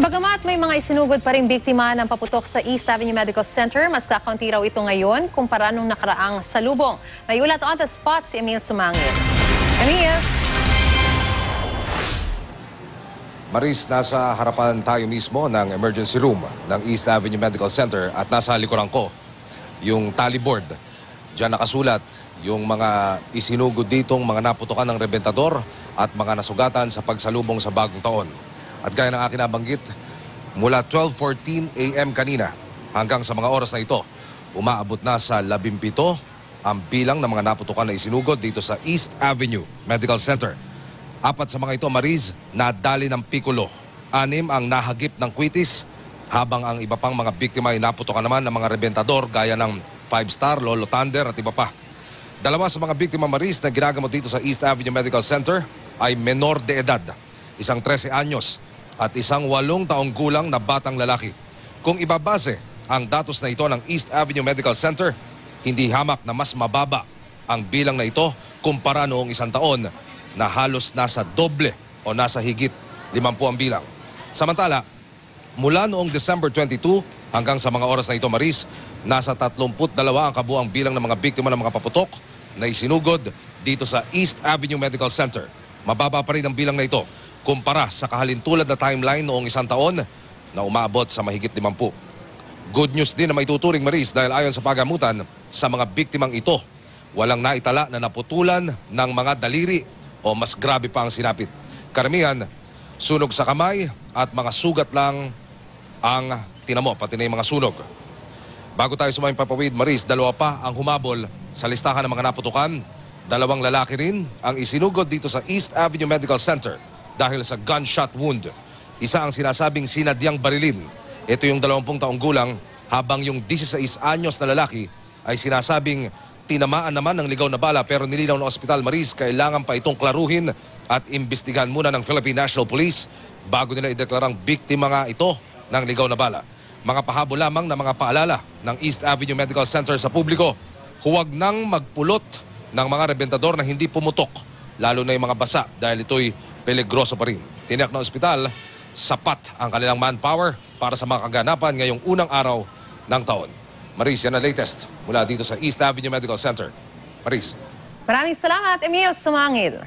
Bagamat may mga isinugod pa ring biktima ng paputok sa East Avenue Medical Center, mas kakaunti raw ito ngayon kumpara nung nakaraang salubong. May ulat on the spot si Emil Sumangil. Emil! Maris, nasa harapan tayo mismo ng emergency room ng East Avenue Medical Center at nasa likuran ko yung tally board. Diyan nakasulat yung mga isinugod ditong mga naputokan ng rebentador at mga nasugatan sa pagsalubong sa bagong taon. At gaya ng akin nabanggit, mula 12:14 a.m. kanina hanggang sa mga oras na ito, umaabot na sa 17 ang bilang ng mga naputukan na isinugod dito sa East Avenue Medical Center. 4 sa mga ito, Mariz, nadali ng pikulo. 6 ang nahagip ng kwitis, habang ang iba pang mga biktima ay naputukan naman ng mga rebentador gaya ng 5-star, Lolo Thunder at iba pa. 2 sa mga biktima, Mariz, na ginagamot dito sa East Avenue Medical Center ay menor de edad, isang 13 anyos at isang 8 taong gulang na batang lalaki. Kung ibabase ang datos na ito ng East Avenue Medical Center, hindi hamak na mas mababa ang bilang na ito kumpara noong isang taon na halos nasa doble o nasa higit 50 ang bilang. Samantala, mula noong December 22 hanggang sa mga oras na ito, Maris, nasa 32 ang kabuang bilang ng mga biktima ng mga paputok na isinugod dito sa East Avenue Medical Center. Mababa pa rin ang bilang na ito kumpara sa kahalintulad na timeline noong isang taon na umabot sa mahigit 50. Good news din na maituturing, Maris, dahil ayon sa pagamutan sa mga biktimang ito, walang naitala na naputulan ng mga daliri o mas grabe pa ang sinapit. Karamihan, sunog sa kamay at mga sugat lang ang tinamo, pati na yung mga sunog. Bago tayo sumayang papawid, Maris, 2 pa ang humabol sa listahan ng mga naputukan. 2 lalaki rin ang isinugod dito sa East Avenue Medical Center dahil sa gunshot wound. Isa ang sinasabing sinadyang barilin. Ito yung 20 taong gulang, habang yung 16 anyos na lalaki ay sinasabing tinamaan naman ng ligaw na bala pero nilinaw ng ospital. Maris, kailangan pa itong klaruhin at imbestigahan muna ng Philippine National Police bago nila ideklarang biktima nga ito ng ligaw na bala. Mga pahabol lamang na mga paalala ng East Avenue Medical Center sa publiko: huwag nang magpulot ng mga rebentador na hindi pumutok, lalo na yung mga basa, dahil ito'y peligroso pa rin. Tiniyak ng ospital, sapat ang kanilang manpower para sa mga kaganapan ngayong unang araw ng taon. Maris, yan ang latest mula dito sa East Avenue Medical Center. Maris. Maraming salamat, Emil Sumangil.